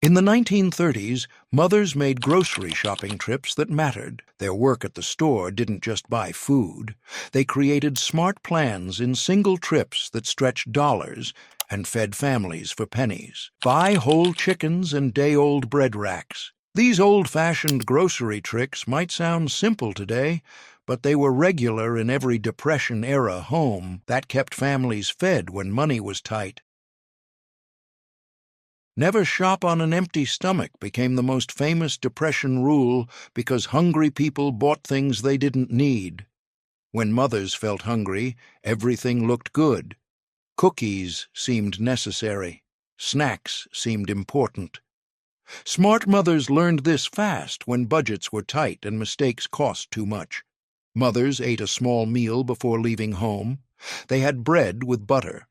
In the 1930s, mothers made grocery shopping trips that mattered. Their work at the store didn't just buy food. They created smart plans in single trips that stretched dollars and fed families for pennies. Buy whole chickens and day-old bread racks. These old-fashioned grocery tricks might sound simple today, but they were regular in every Depression-era home. That kept families fed when money was tight. Never shop on an empty stomach became the most famous Depression rule because hungry people bought things they didn't need. When mothers felt hungry, everything looked good. Cookies seemed necessary. Snacks seemed important. Smart mothers learned this fast when budgets were tight and mistakes cost too much. Mothers ate a small meal before leaving home. They had bread with butter.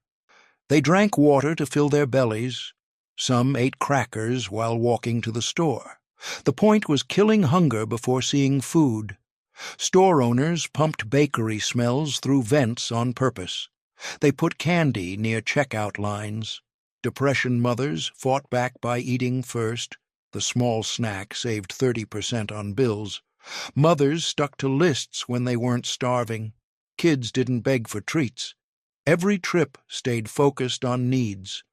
They drank water to fill their bellies. Some ate crackers while walking to the store. The point was killing hunger before seeing food. Store owners pumped bakery smells through vents on purpose. They put candy near checkout lines. Depression mothers fought back by eating first. The small snack saved 30% on bills. Mothers stuck to lists when they weren't starving. Kids didn't beg for treats. Every trip stayed focused on needs.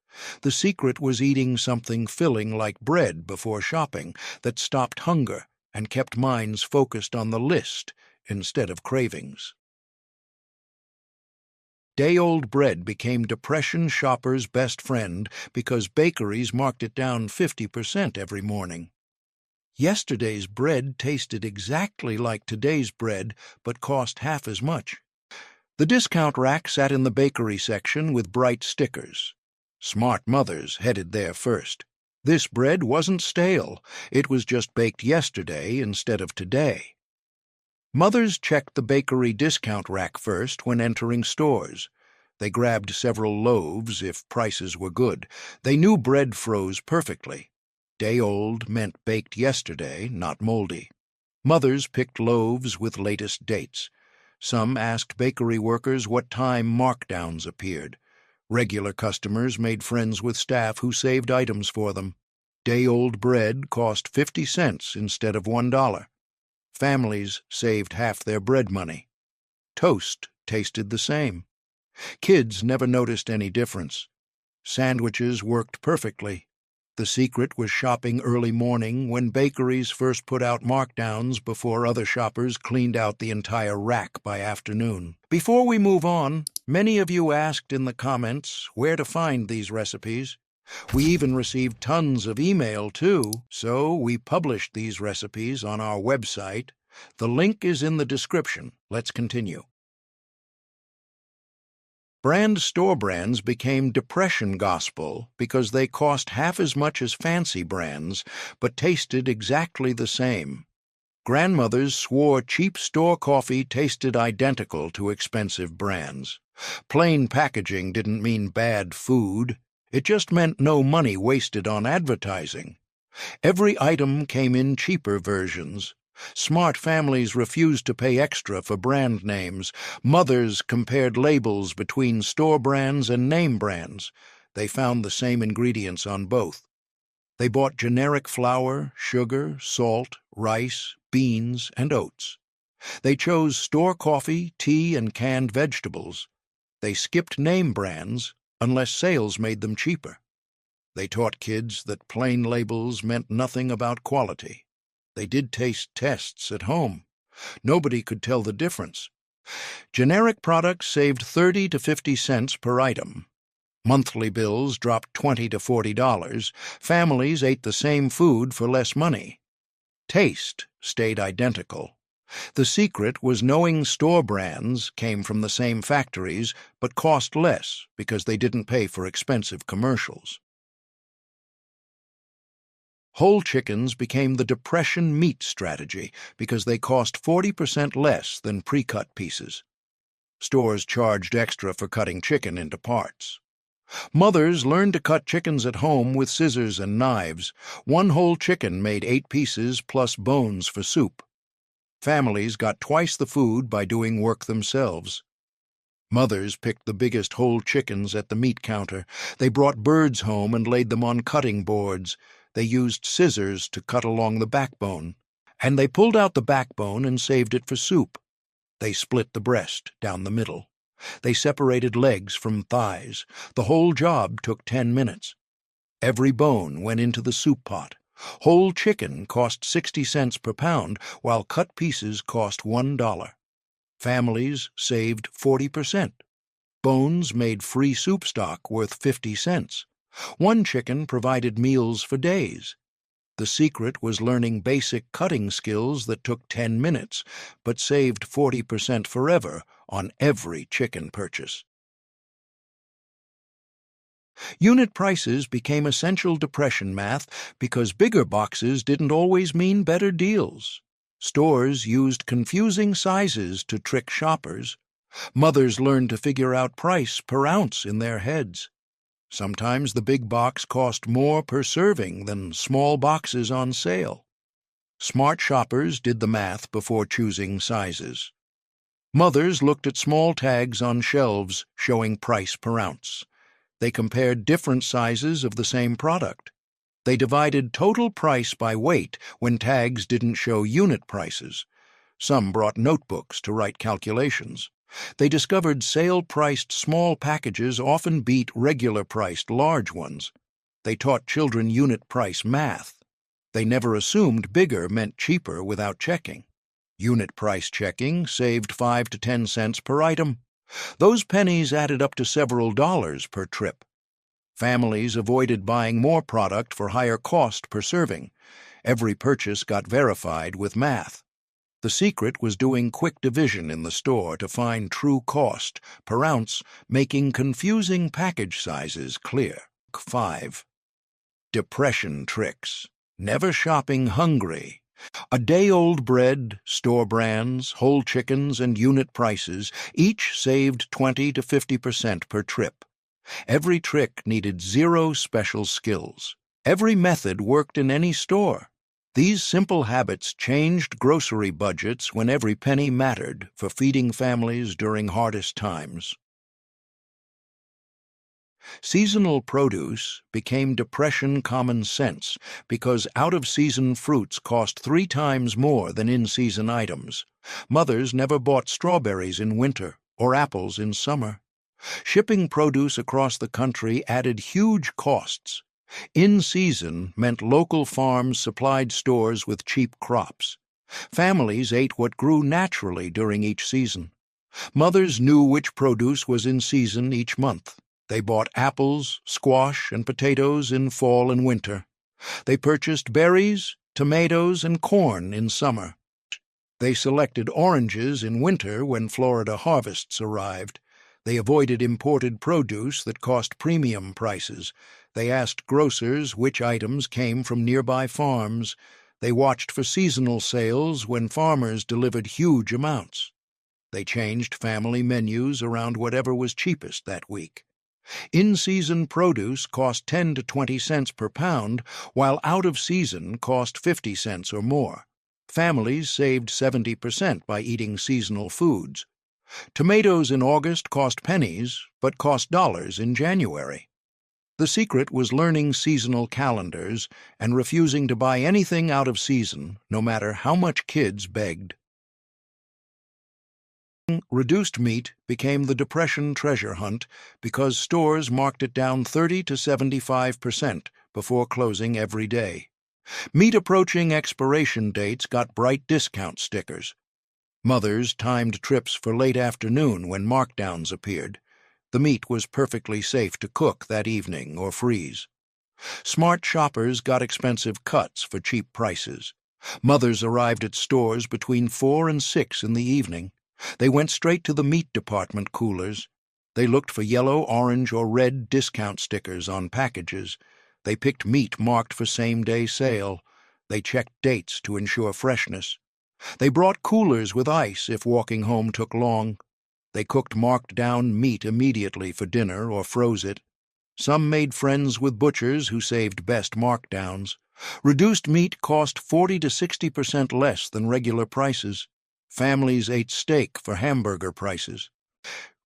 The secret was eating something filling like bread before shopping that stopped hunger and kept minds focused on the list instead of cravings. Day-old bread became Depression shoppers' best friend because bakeries marked it down 50% every morning. Yesterday's bread tasted exactly like today's bread but cost half as much. The discount rack sat in the bakery section with bright stickers. Smart mothers headed there first. This bread wasn't stale. It was just baked yesterday instead of today. Mothers checked the bakery discount rack first when entering stores. They grabbed several loaves if prices were good. They knew bread froze perfectly. Day-old meant baked yesterday, not moldy. Mothers picked loaves with latest dates. Some asked bakery workers what time markdowns appeared. Regular customers made friends with staff who saved items for them. Day-old bread cost 50 cents instead of $1. Families saved half their bread money. Toast tasted the same. Kids never noticed any difference. Sandwiches worked perfectly. The secret was shopping early morning when bakeries first put out markdowns before other shoppers cleaned out the entire rack by afternoon. Before we move on, many of you asked in the comments where to find these recipes. We even received tons of email too, so we published these recipes on our website. The link is in the description. Let's continue. Store brands became Depression gospel because they cost half as much as fancy brands, but tasted exactly the same. Grandmothers swore cheap store coffee tasted identical to expensive brands. Plain packaging didn't mean bad food. It just meant no money wasted on advertising. Every item came in cheaper versions. Smart families refused to pay extra for brand names. Mothers compared labels between store brands and name brands. They found the same ingredients on both. They bought generic flour, sugar, salt, rice, beans, and oats. They chose store coffee, tea, and canned vegetables. They skipped name brands unless sales made them cheaper. They taught kids that plain labels meant nothing about quality. They did taste tests at home. Nobody could tell the difference. Generic products saved 30 to 50 cents per item. Monthly bills dropped $20 to $40. Families ate the same food for less money. Taste stayed identical. The secret was knowing store brands came from the same factories but cost less because they didn't pay for expensive commercials. Whole chickens became the Depression meat strategy because they cost 40% less than pre-cut pieces. Stores charged extra for cutting chicken into parts. Mothers learned to cut chickens at home with scissors and knives. One whole chicken made 8 pieces plus bones for soup. Families got twice the food by doing work themselves. Mothers picked the biggest whole chickens at the meat counter. They brought birds home and laid them on cutting boards. They used scissors to cut along the backbone, and they pulled out the backbone and saved it for soup. They split the breast down the middle. They separated legs from thighs. The whole job took 10 minutes. Every bone went into the soup pot. Whole chicken cost 60 cents per pound, while cut pieces cost $1. Families saved 40%. Bones made free soup stock worth 50 cents. One chicken provided meals for days. The secret was learning basic cutting skills that took 10 minutes, but saved 40% forever on every chicken purchase. Unit prices became essential depression math because bigger boxes didn't always mean better deals. Stores used confusing sizes to trick shoppers. Mothers learned to figure out price per ounce in their heads. Sometimes the big box cost more per serving than small boxes on sale. Smart shoppers did the math before choosing sizes. Mothers looked at small tags on shelves showing price per ounce. They compared different sizes of the same product. They divided total price by weight when tags didn't show unit prices. Some brought notebooks to write calculations. They discovered sale-priced small packages often beat regular-priced large ones. They taught children unit price math. They never assumed bigger meant cheaper without checking. Unit price checking saved 5 to 10 cents per item. Those pennies added up to several dollars per trip. Families avoided buying more product for higher cost per serving. Every purchase got verified with math. The secret was doing quick division in the store to find true cost per ounce, making confusing package sizes clear. 5. Depression tricks. Never shopping hungry. A day-old bread, store brands, whole chickens, and unit prices each saved 20 to 50% per trip. Every trick needed zero special skills. Every method worked in any store. These simple habits changed grocery budgets when every penny mattered for feeding families during hardest times. Seasonal produce became depression common sense because out-of-season fruits cost 3 times more than in-season items. Mothers never bought strawberries in winter or apples in summer. Shipping produce across the country added huge costs. In-season meant local farms supplied stores with cheap crops. Families ate what grew naturally during each season. Mothers knew which produce was in season each month. They bought apples, squash, and potatoes in fall and winter. They purchased berries, tomatoes, and corn in summer. They selected oranges in winter when Florida harvests arrived. They avoided imported produce that cost premium prices. They asked grocers which items came from nearby farms. They watched for seasonal sales when farmers delivered huge amounts. They changed family menus around whatever was cheapest that week. In-season produce cost 10 to 20 cents per pound, while out-of-season cost 50 cents or more. Families saved 70% by eating seasonal foods. Tomatoes in August cost pennies, but cost dollars in January. The secret was learning seasonal calendars and refusing to buy anything out of season, no matter how much kids begged. Reduced meat became the Depression treasure hunt because stores marked it down 30 to 75% before closing every day. Meat approaching expiration dates got bright discount stickers. Mothers timed trips for late afternoon when markdowns appeared. The meat was perfectly safe to cook that evening or freeze. Smart shoppers got expensive cuts for cheap prices. Mothers arrived at stores between 4 and 6 in the evening. They went straight to the meat department coolers. They looked for yellow, orange, or red discount stickers on packages. They picked meat marked for same-day sale. They checked dates to ensure freshness. They brought coolers with ice if walking home took long. They cooked marked-down meat immediately for dinner or froze it. Some made friends with butchers who saved best markdowns. Reduced meat cost 40 to 60% less than regular prices. Families ate steak for hamburger prices.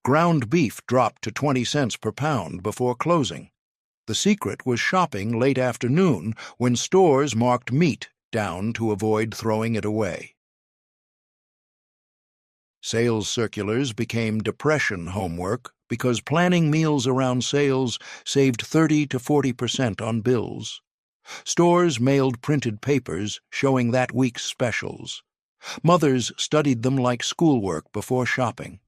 Ground beef dropped to 20 cents per pound before closing. The secret was shopping late afternoon when stores marked meat down to avoid throwing it away. Sales circulars became depression homework because planning meals around sales saved 30 to 40% on bills. Stores mailed printed papers showing that week's specials. Mothers studied them like schoolwork before shopping.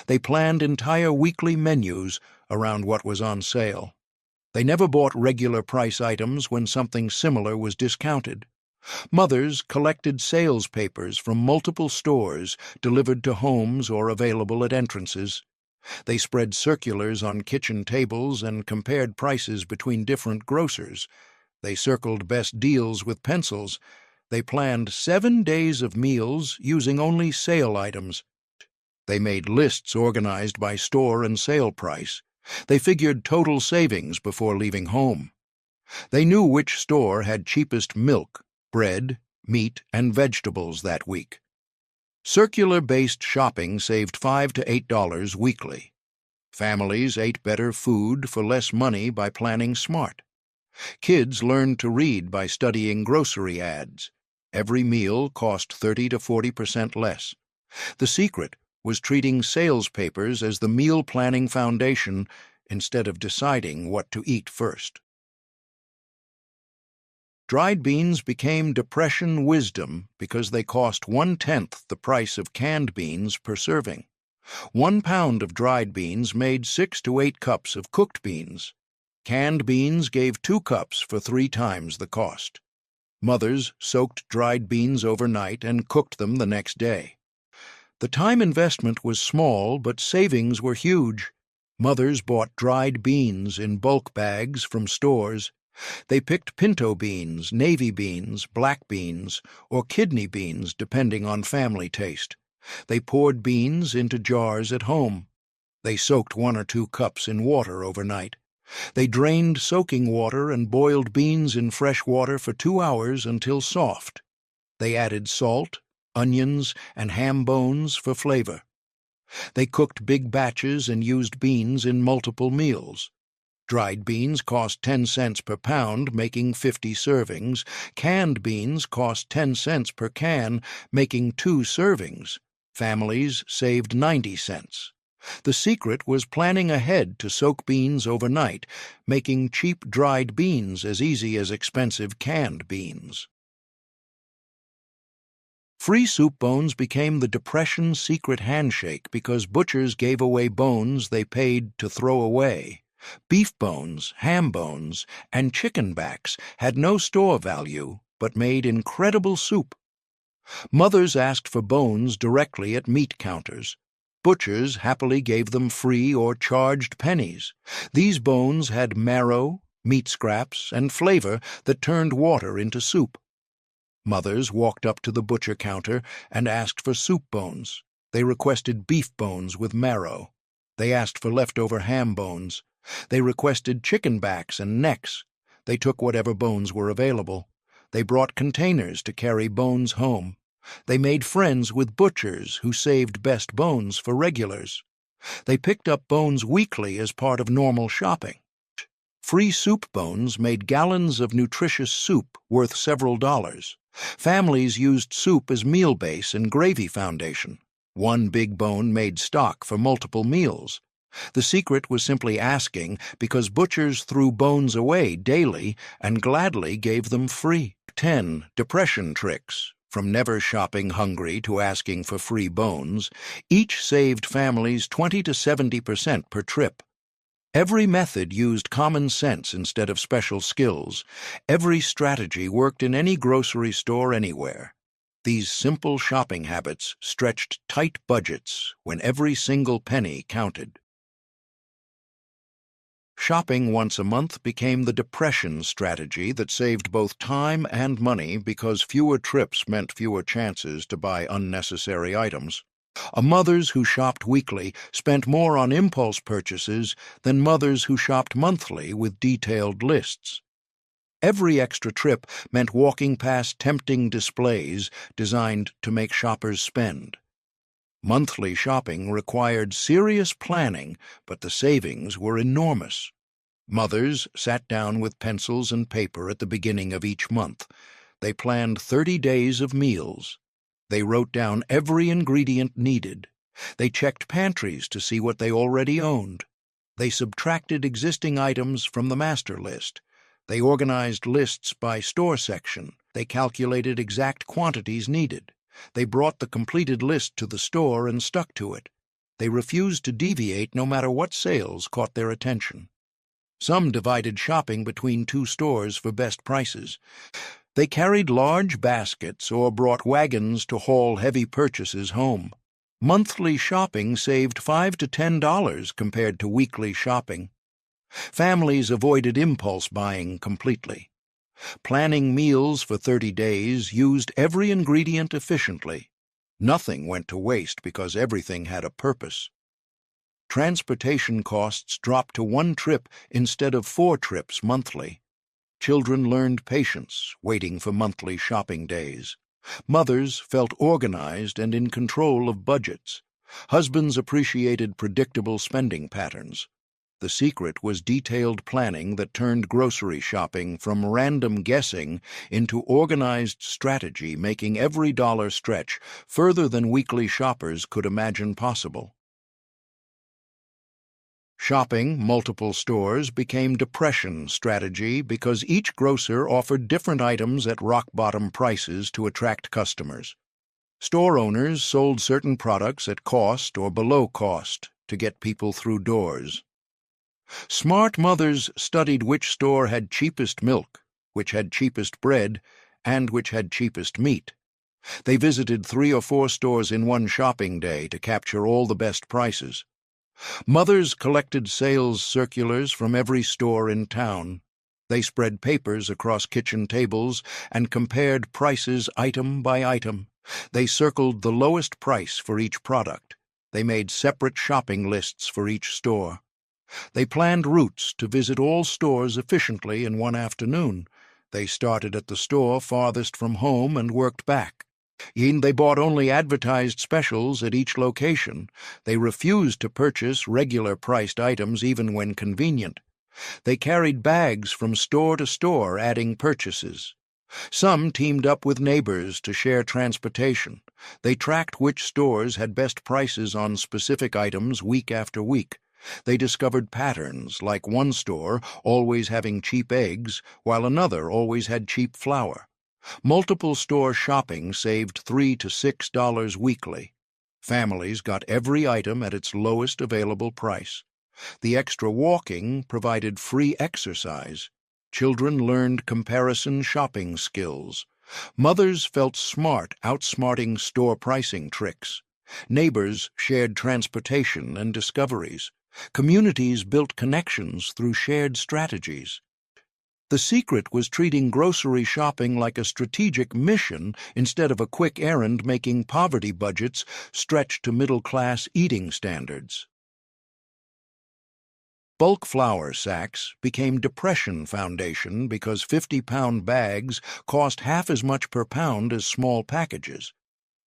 They planned entire weekly menus around what was on sale. They never bought regular price items when something similar was discounted. Mothers collected sales papers from multiple stores delivered to homes or available at entrances. They spread circulars on kitchen tables and compared prices between different grocers. They circled best deals with pencils. They planned 7 days of meals using only sale items. They made lists organized by store and sale price. They figured total savings before leaving home. They knew which store had cheapest milk, bread, meat, and vegetables that week. Circular-based shopping saved $5 to $8 weekly. Families ate better food for less money by planning smart. Kids learned to read by studying grocery ads. Every meal cost 30 to 40% less. The secret was treating sales papers as the meal planning foundation instead of deciding what to eat first. Dried beans became depression wisdom because they cost 1/10 the price of canned beans per serving. 1 pound of dried beans made 6 to 8 cups of cooked beans. Canned beans gave 2 cups for 3 times the cost. Mothers soaked dried beans overnight and cooked them the next day. The time investment was small, but savings were huge. Mothers bought dried beans in bulk bags from stores. They picked pinto beans, navy beans, black beans, or kidney beans depending on family taste. They poured beans into jars at home. They soaked 1 or 2 cups in water overnight. They drained soaking water and boiled beans in fresh water for 2 hours until soft. They added salt, onions, and ham bones for flavor. They cooked big batches and used beans in multiple meals. Dried beans cost 10 cents per pound, making 50 servings. Canned beans cost 10 cents per can, making 2 servings. Families saved 90 cents. The secret was planning ahead to soak beans overnight, making cheap dried beans as easy as expensive canned beans. Free soup bones became the Depression's secret handshake because butchers gave away bones they paid to throw away. Beef bones, ham bones, and chicken backs had no store value but made incredible soup. Mothers asked for bones directly at meat counters. Butchers happily gave them free or charged pennies. These bones had marrow, meat scraps, and flavor that turned water into soup. Mothers walked up to the butcher counter and asked for soup bones. They requested beef bones with marrow. They asked for leftover ham bones. They requested chicken backs and necks. They took whatever bones were available. They brought containers to carry bones home. They made friends with butchers who saved best bones for regulars. They picked up bones weekly as part of normal shopping. Free soup bones made gallons of nutritious soup worth several dollars. Families used soup as meal base and gravy foundation. 1 big bone made stock for multiple meals. The secret was simply asking because butchers threw bones away daily and gladly gave them free. 10 depression tricks, from never shopping hungry to asking for free bones, each saved families 20 to 70% per trip. Every method used common sense instead of special skills. Every strategy worked in any grocery store anywhere. These simple shopping habits stretched tight budgets when every single penny counted. Shopping once a month became the Depression strategy that saved both time and money because fewer trips meant fewer chances to buy unnecessary items. Mothers who shopped weekly spent more on impulse purchases than mothers who shopped monthly with detailed lists. Every extra trip meant walking past tempting displays designed to make shoppers spend. Monthly shopping required serious planning, but the savings were enormous. Mothers sat down with pencils and paper at the beginning of each month. They planned 30 days of meals. They wrote down every ingredient needed. They checked pantries to see what they already owned. They subtracted existing items from the master list. They organized lists by store section. They calculated exact quantities needed. They brought the completed list to the store and stuck to it. They refused to deviate no matter what sales caught their attention. Some divided shopping between 2 stores for best prices. They carried large baskets or brought wagons to haul heavy purchases home. Monthly shopping saved $5 to $10 compared to weekly shopping. Families avoided impulse buying completely. Planning meals for 30 days used every ingredient efficiently. Nothing went to waste because everything had a purpose. Transportation costs dropped to 1 trip instead of 4 trips monthly. Children learned patience, waiting for monthly shopping days. Mothers felt organized and in control of budgets. Husbands appreciated predictable spending patterns. The secret was detailed planning that turned grocery shopping from random guessing into organized strategy, making every dollar stretch further than weekly shoppers could imagine possible. Shopping multiple stores became depression strategy because each grocer offered different items at rock-bottom prices to attract customers. Store owners sold certain products at cost or below cost to get people through doors. Smart mothers studied which store had cheapest milk, which had cheapest bread, and which had cheapest meat. They visited 3 or 4 stores in one shopping day to capture all the best prices. Mothers collected sales circulars from every store in town. They spread papers across kitchen tables and compared prices item by item. They circled the lowest price for each product. They made separate shopping lists for each store. They planned routes to visit all stores efficiently in one afternoon. They started at the store farthest from home and worked back. They bought only advertised specials at each location. They refused to purchase regular-priced items even when convenient. They carried bags from store to store, adding purchases. Some teamed up with neighbors to share transportation. They tracked which stores had best prices on specific items week after week. They discovered patterns, like one store always having cheap eggs, while another always had cheap flour. Multiple store shopping saved $3 to $6 weekly. Families got every item at its lowest available price. The extra walking provided free exercise. Children learned comparison shopping skills. Mothers felt smart outsmarting store pricing tricks. Neighbors shared transportation and discoveries. Communities built connections through shared strategies. The secret was treating grocery shopping like a strategic mission instead of a quick errand, making poverty budgets stretch to middle-class eating standards. Bulk flour sacks became depression foundation because 50-pound bags cost half as much per pound as small packages.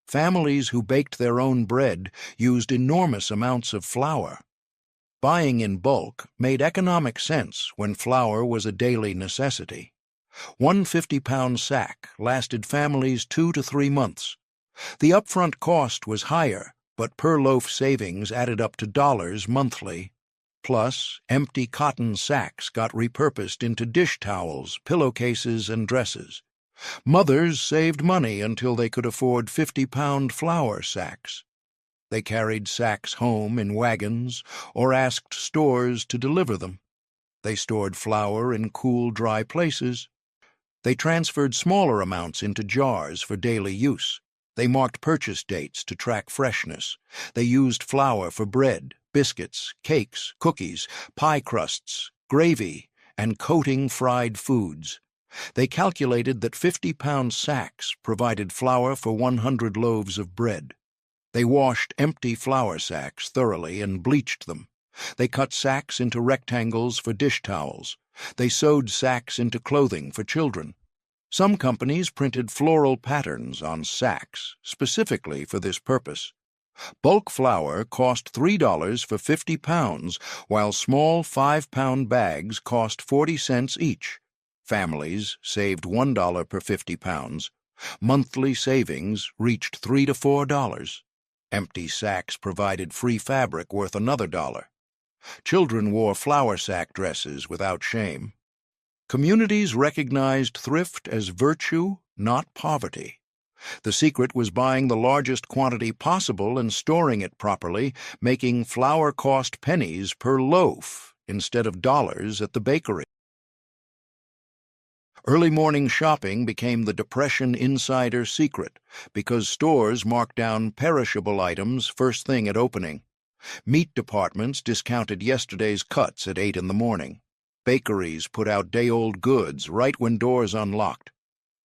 Families who baked their own bread used enormous amounts of flour. Buying in bulk made economic sense when flour was a daily necessity. One 50-pound sack lasted families 2 to 3 months. The upfront cost was higher, but per-loaf savings added up to dollars monthly. Plus, empty cotton sacks got repurposed into dish towels, pillowcases, and dresses. Mothers saved money until they could afford 50-pound flour sacks. They carried sacks home in wagons or asked stores to deliver them. They stored flour in cool, dry places. They transferred smaller amounts into jars for daily use. They marked purchase dates to track freshness. They used flour for bread, biscuits, cakes, cookies, pie crusts, gravy, and coating fried foods. They calculated that 50-pound sacks provided flour for 100 loaves of bread. They washed empty flour sacks thoroughly and bleached them. They cut sacks into rectangles for dish towels. They sewed sacks into clothing for children. Some companies printed floral patterns on sacks specifically for this purpose. Bulk flour cost $3 for 50 pounds, while small 5-pound bags cost 40 cents each. Families saved $1 per 50 pounds. Monthly savings reached $3 to $4. Empty sacks provided free fabric worth another dollar. Children wore flour sack dresses without shame. Communities recognized thrift as virtue, not poverty. The secret was buying the largest quantity possible and storing it properly, making flour cost pennies per loaf instead of dollars at the bakery. Early morning shopping became the Depression insider secret because stores marked down perishable items first thing at opening. Meat departments discounted yesterday's cuts at 8 in the morning. Bakeries put out day-old goods right when doors unlocked.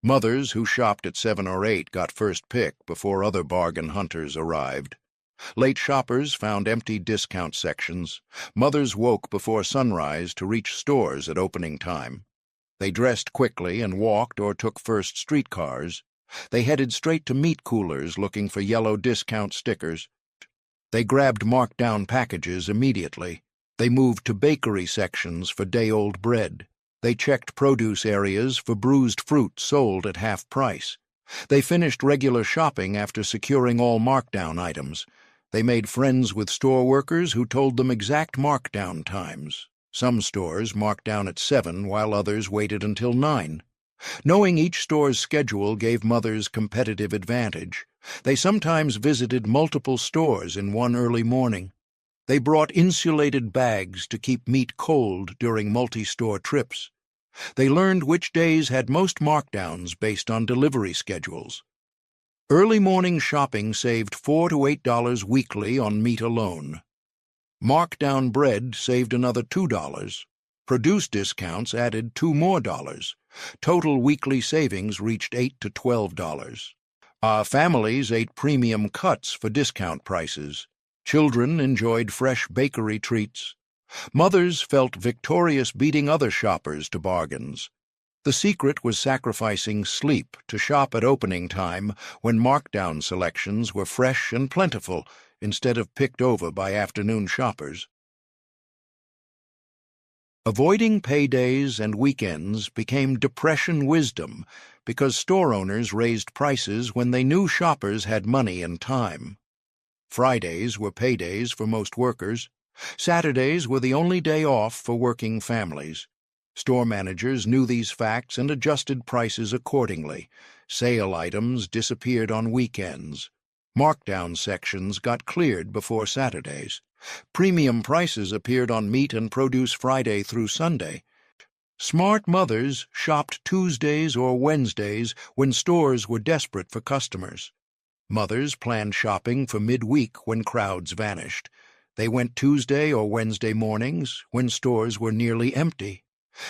Mothers who shopped at 7 or 8 got first pick before other bargain hunters arrived. Late shoppers found empty discount sections. Mothers woke before sunrise to reach stores at opening time. They dressed quickly and walked or took first streetcars. They headed straight to meat coolers looking for yellow discount stickers. They grabbed marked-down packages immediately. They moved to bakery sections for day-old bread. They checked produce areas for bruised fruit sold at half price. They finished regular shopping after securing all markdown items. They made friends with store workers who told them exact markdown times. Some stores marked down at 7 while others waited until 9. Knowing each store's schedule gave mothers competitive advantage. They sometimes visited multiple stores in one early morning. They brought insulated bags to keep meat cold during multi-store trips. They learned which days had most markdowns based on delivery schedules. Early morning shopping saved $4 to $8 weekly on meat alone. Markdown bread saved another $2. Produce discounts added $2 more. Total weekly savings reached $8 to $12. Families ate premium cuts for discount prices. Children enjoyed fresh bakery treats. Mothers felt victorious beating other shoppers to bargains. The secret was sacrificing sleep to shop at opening time when markdown selections were fresh and plentiful instead of picked over by afternoon shoppers. Avoiding paydays and weekends became Depression wisdom because store owners raised prices when they knew shoppers had money and time. Fridays were paydays for most workers. Saturdays were the only day off for working families. Store managers knew these facts and adjusted prices accordingly. Sale items disappeared on weekends. Markdown sections got cleared before Saturdays. Premium prices appeared on meat and produce Friday through Sunday. Smart mothers shopped Tuesdays or Wednesdays when stores were desperate for customers. Mothers planned shopping for midweek when crowds vanished. They went Tuesday or Wednesday mornings when stores were nearly empty.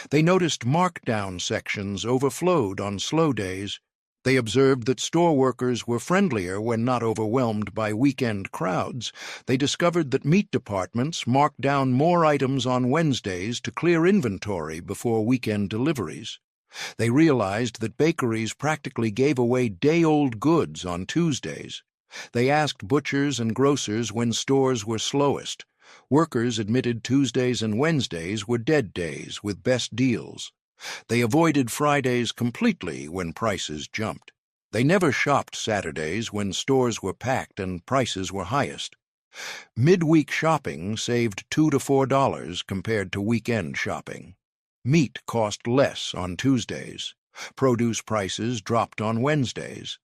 They noticed markdown sections overflowed on slow days. They observed that store workers were friendlier when not overwhelmed by weekend crowds. They discovered that meat departments marked down more items on Wednesdays to clear inventory before weekend deliveries. They realized that bakeries practically gave away day-old goods on Tuesdays. They asked butchers and grocers when stores were slowest. Workers admitted Tuesdays and Wednesdays were dead days with best deals. They avoided Fridays completely when prices jumped. They never shopped Saturdays when stores were packed and prices were highest. Midweek shopping saved $2 to $4 compared to weekend shopping. Meat cost less on Tuesdays. Produce prices dropped on Wednesdays.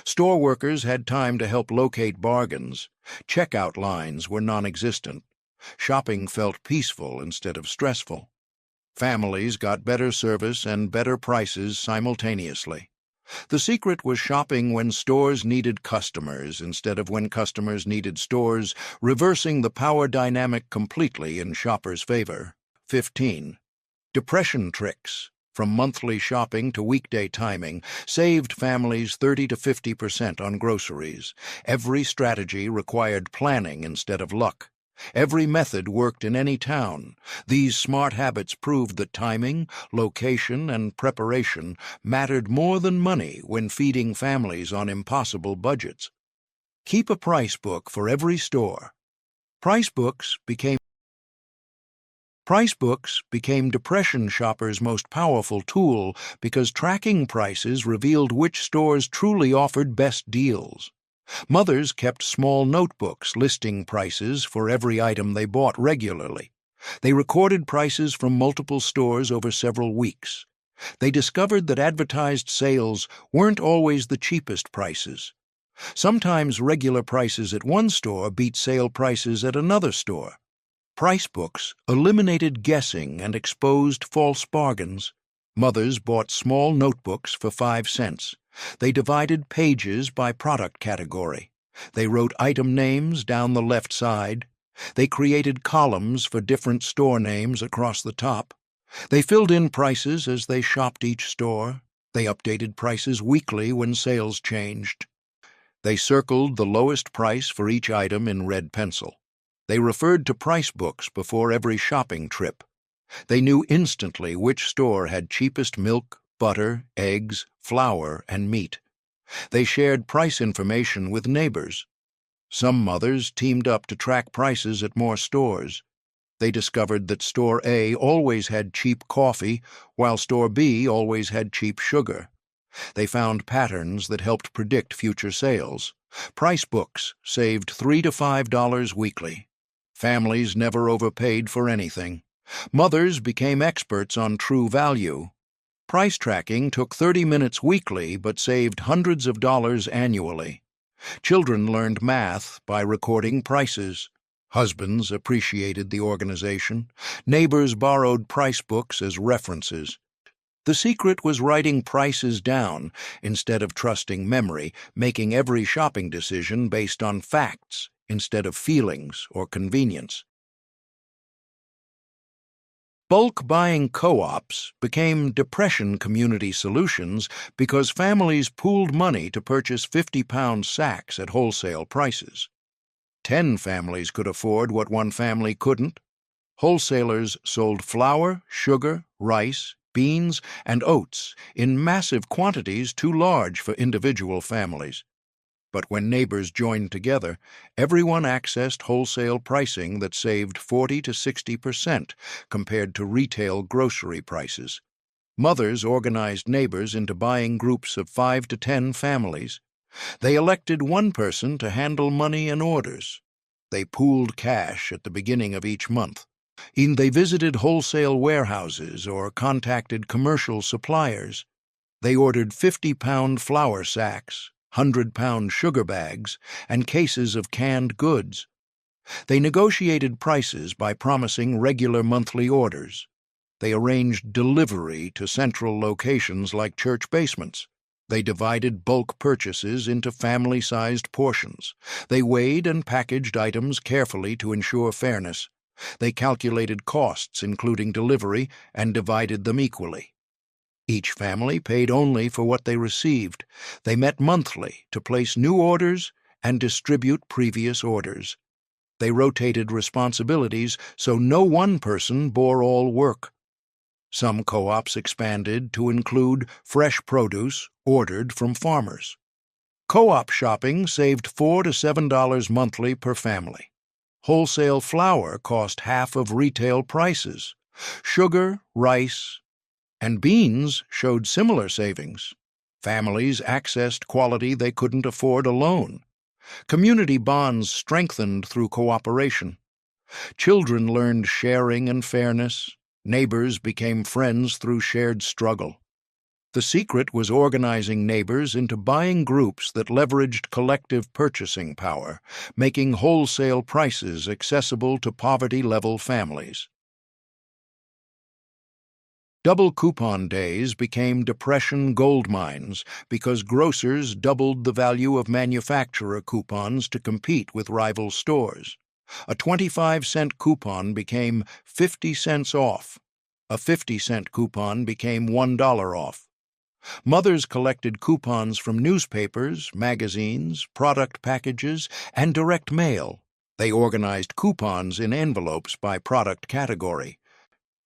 Store workers had time to help locate bargains. Checkout lines were non-existent. Shopping felt peaceful instead of stressful. Families got better service and better prices simultaneously. The secret was shopping when stores needed customers instead of when customers needed stores, reversing the power dynamic completely in shoppers' favor. 15. Depression tricks, from monthly shopping to weekday timing, saved families 30 to 50% on groceries. Every strategy required planning instead of luck. Every method worked in any town. These smart habits proved that timing, location, and preparation mattered more than money when feeding families on impossible budgets. Keep a price book for every store. Price books became depression shoppers' most powerful tool because tracking prices revealed which stores truly offered best deals. Mothers kept small notebooks listing prices for every item they bought regularly. They recorded prices from multiple stores over several weeks. They discovered that advertised sales weren't always the cheapest prices. Sometimes regular prices at one store beat sale prices at another store. Price books eliminated guessing and exposed false bargains. Mothers bought small notebooks for 5 cents. They divided pages by product category. They wrote item names down the left side. They created columns for different store names across the top. They filled in prices as they shopped each store. They updated prices weekly when sales changed. They circled the lowest price for each item in red pencil. They referred to price books before every shopping trip. They knew instantly which store had cheapest milk, butter, eggs, flour, and meat. They shared price information with neighbors. Some mothers teamed up to track prices at more stores. They discovered that Store A always had cheap coffee, while Store B always had cheap sugar. They found patterns that helped predict future sales. Price books saved $3 to $5 weekly. Families never overpaid for anything. Mothers became experts on true value. Price tracking took 30 minutes weekly but saved hundreds of dollars annually. Children learned math by recording prices. Husbands appreciated the organization. Neighbors borrowed price books as references. The secret was writing prices down instead of trusting memory, making every shopping decision based on facts instead of feelings or convenience. Bulk buying co-ops became depression community solutions because families pooled money to purchase 50-pound sacks at wholesale prices. 10 families could afford what one family couldn't. Wholesalers sold flour, sugar, rice, beans, and oats in massive quantities too large for individual families. But when neighbors joined together, everyone accessed wholesale pricing that saved 40 to 60% compared to retail grocery prices. Mothers organized neighbors into buying groups of 5 to 10 families. They elected one person to handle money and orders. They pooled cash at the beginning of each month. They visited wholesale warehouses or contacted commercial suppliers. They ordered 50-pound flour sacks, 100-pound sugar bags, and cases of canned goods. They negotiated prices by promising regular monthly orders. They arranged delivery to central locations like church basements. They divided bulk purchases into family-sized portions. They weighed and packaged items carefully to ensure fairness. They calculated costs, including delivery, and divided them equally. Each family paid only for what they received. They met monthly to place new orders and distribute previous orders. They rotated responsibilities so no one person bore all work. Some co-ops expanded to include fresh produce ordered from farmers. Co-op shopping saved $4 to $7 monthly per family. Wholesale flour cost half of retail prices. Sugar, rice, and beans showed similar savings. Families accessed quality they couldn't afford alone. Community bonds strengthened through cooperation. Children learned sharing and fairness. Neighbors became friends through shared struggle. The secret was organizing neighbors into buying groups that leveraged collective purchasing power, making wholesale prices accessible to poverty-level families. Double coupon days became depression gold mines because grocers doubled the value of manufacturer coupons to compete with rival stores. A 25-cent coupon became 50 cents off. A 50-cent coupon became $1 off. Mothers collected coupons from newspapers, magazines, product packages, and direct mail. They organized coupons in envelopes by product category.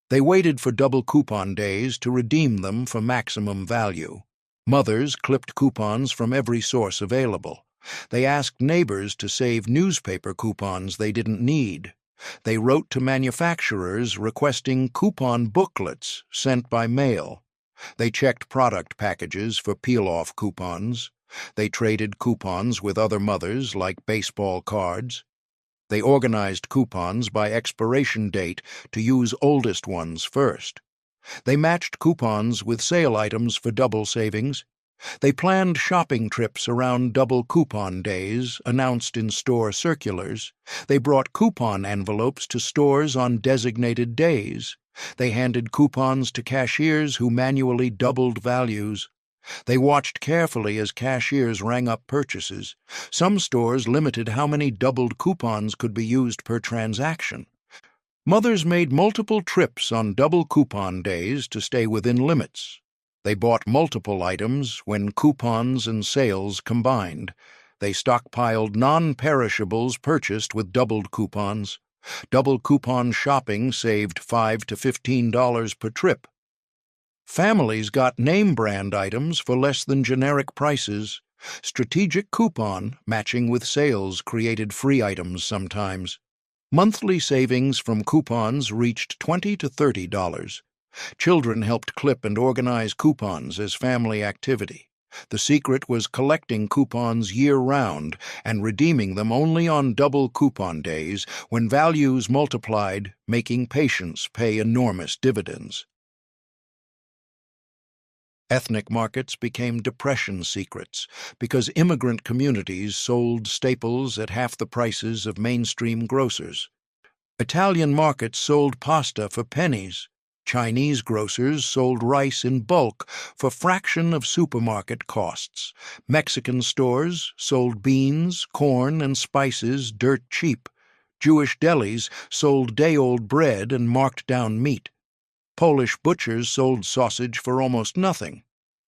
They waited for double coupon days to redeem them for maximum value. Mothers clipped coupons from every source available. They asked neighbors to save newspaper coupons they didn't need. They wrote to manufacturers requesting coupon booklets sent by mail. They checked product packages for peel-off coupons. They traded coupons with other mothers like baseball cards. They organized coupons by expiration date to use oldest ones first. They matched coupons with sale items for double savings. They planned shopping trips around double coupon days announced in store circulars. They brought coupon envelopes to stores on designated days. They handed coupons to cashiers who manually doubled values. They watched carefully as cashiers rang up purchases. Some stores limited how many doubled coupons could be used per transaction. Mothers made multiple trips on double coupon days to stay within limits. They bought multiple items when coupons and sales combined. They stockpiled non-perishables purchased with doubled coupons. Double coupon shopping saved $5 to $15 per trip. Families got name-brand items for less than generic prices. Strategic coupon matching with sales created free items sometimes. Monthly savings from coupons reached $20 to $30. Children helped clip and organize coupons as family activity. The secret was collecting coupons year-round and redeeming them only on double coupon days when values multiplied, making patience pay enormous dividends. Ethnic markets became depression secrets because immigrant communities sold staples at half the prices of mainstream grocers. Italian markets sold pasta for pennies. Chinese grocers sold rice in bulk for fraction of supermarket costs. Mexican stores sold beans, corn, and spices dirt cheap. Jewish delis sold day-old bread and marked-down meat. Polish butchers sold sausage for almost nothing.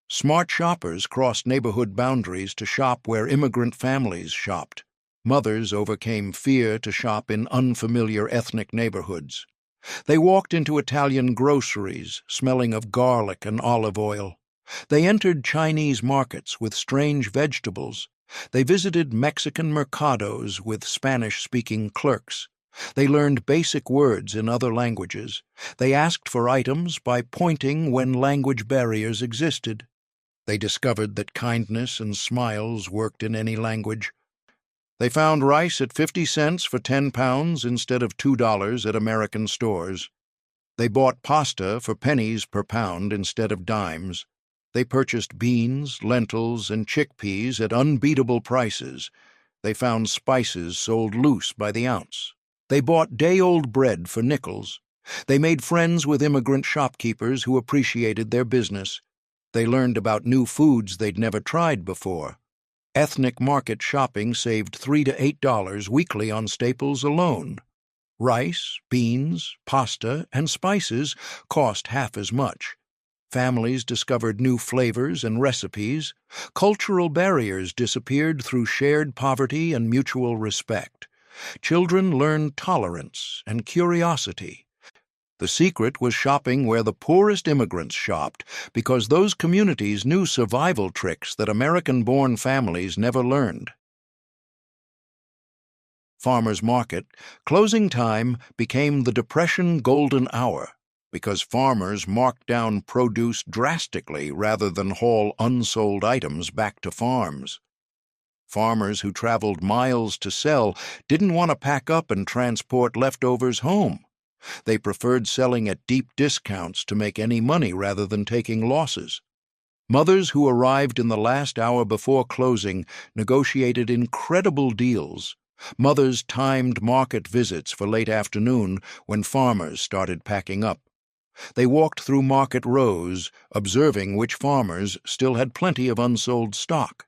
Smart shoppers crossed neighborhood boundaries to shop where immigrant families shopped. Mothers overcame fear to shop in unfamiliar ethnic neighborhoods. They walked into Italian groceries, smelling of garlic and olive oil. They entered Chinese markets with strange vegetables. They visited Mexican mercados with Spanish-speaking clerks. They learned basic words in other languages. They asked for items by pointing when language barriers existed. They discovered that kindness and smiles worked in any language. They found rice at 50 cents for 10 pounds instead of $2 at American stores. They bought pasta for pennies per pound instead of dimes. They purchased beans, lentils, and chickpeas at unbeatable prices. They found spices sold loose by the ounce. They bought day-old bread for nickels. They made friends with immigrant shopkeepers who appreciated their business. They learned about new foods they'd never tried before. Ethnic market shopping saved $3 to $8 weekly on staples alone. Rice, beans, pasta, and spices cost half as much. Families discovered new flavors and recipes. Cultural barriers disappeared through shared poverty and mutual respect. Children learned tolerance and curiosity. The secret was shopping where the poorest immigrants shopped because those communities knew survival tricks that American-born families never learned. Farmers' Market, closing time became the Depression golden hour because farmers marked down produce drastically rather than haul unsold items back to farms. Farmers who traveled miles to sell didn't want to pack up and transport leftovers home. They preferred selling at deep discounts to make any money rather than taking losses. Mothers who arrived in the last hour before closing negotiated incredible deals. Mothers timed market visits for late afternoon when farmers started packing up. They walked through market rows, observing which farmers still had plenty of unsold stock.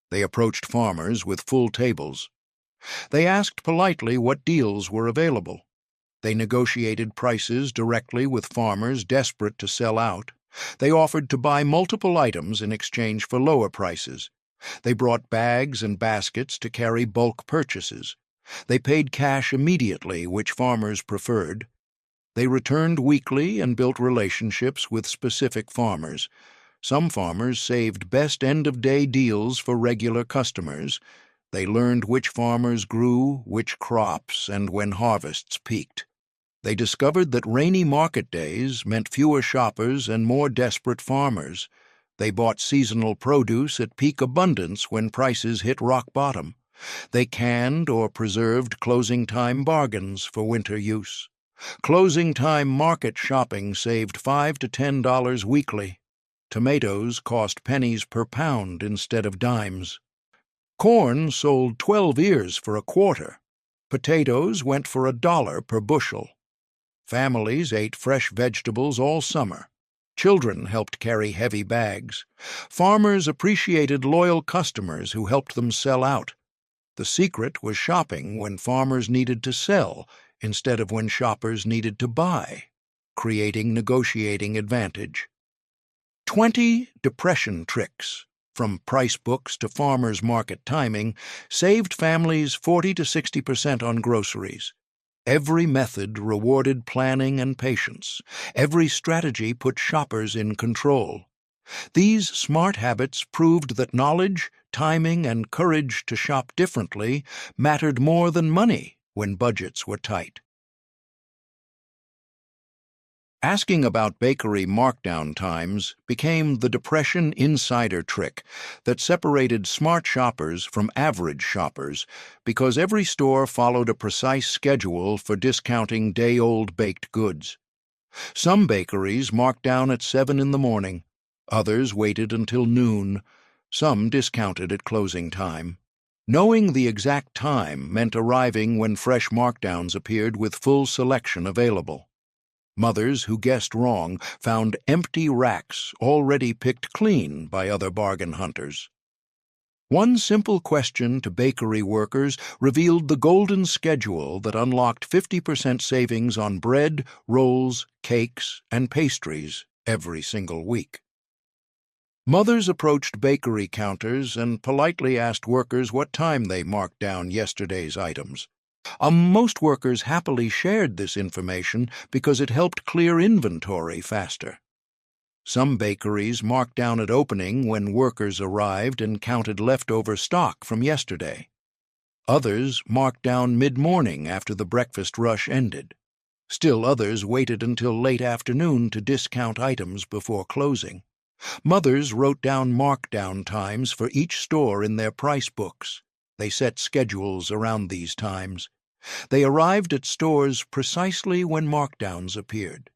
They approached farmers with full tables. They asked politely what deals were available. They negotiated prices directly with farmers desperate to sell out. They offered to buy multiple items in exchange for lower prices. They brought bags and baskets to carry bulk purchases. They paid cash immediately, which farmers preferred. They returned weekly and built relationships with specific farmers. Some farmers saved best end-of-day deals for regular customers. They learned which farmers grew which crops and when harvests peaked. They discovered that rainy market days meant fewer shoppers and more desperate farmers. They bought seasonal produce at peak abundance when prices hit rock bottom. They canned or preserved closing-time bargains for winter use. Closing-time market shopping saved $5 to $10 weekly. Tomatoes cost pennies per pound instead of dimes. Corn sold 12 ears for a quarter. Potatoes went for $1 per bushel. Families ate fresh vegetables all summer. Children helped carry heavy bags. Farmers appreciated loyal customers who helped them sell out. The secret was shopping when farmers needed to sell instead of when shoppers needed to buy, creating negotiating advantage. 20 depression tricks, from price books to farmers' market timing, saved families 40 to 60% on groceries. Every method rewarded planning and patience. Every strategy put shoppers in control. These smart habits proved that knowledge, timing, and courage to shop differently mattered more than money when budgets were tight. Asking about bakery markdown times became the Depression insider trick that separated smart shoppers from average shoppers because every store followed a precise schedule for discounting day-old baked goods. Some bakeries marked down at 7 in the morning. Others waited until noon. Some discounted at closing time. Knowing the exact time meant arriving when fresh markdowns appeared with full selection available. Mothers who guessed wrong found empty racks already picked clean by other bargain hunters. One simple question to bakery workers revealed the golden schedule that unlocked 50% savings on bread, rolls, cakes, and pastries every single week. Mothers approached bakery counters and politely asked workers what time they marked down yesterday's items. Most workers happily shared this information because it helped clear inventory faster. Some bakeries marked down at opening when workers arrived and counted leftover stock from yesterday. Others marked down mid-morning after the breakfast rush ended. Still others waited until late afternoon to discount items before closing. Mothers wrote down markdown times for each store in their price books. They set schedules around these times. They arrived at stores precisely when markdowns appeared.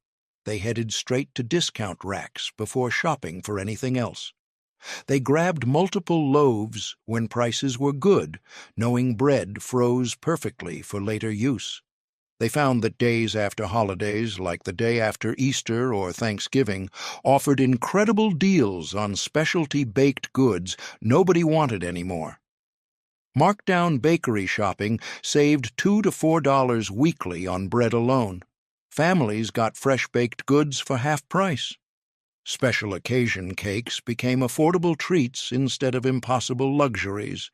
They headed straight to discount racks before shopping for anything else. They grabbed multiple loaves when prices were good, knowing bread froze perfectly for later use. They found that days after holidays, like the day after Easter or Thanksgiving, offered incredible deals on specialty baked goods nobody wanted anymore. Markdown bakery shopping saved $2 to $4 weekly on bread alone. Families got fresh baked goods for half price. Special occasion cakes became affordable treats instead of impossible luxuries.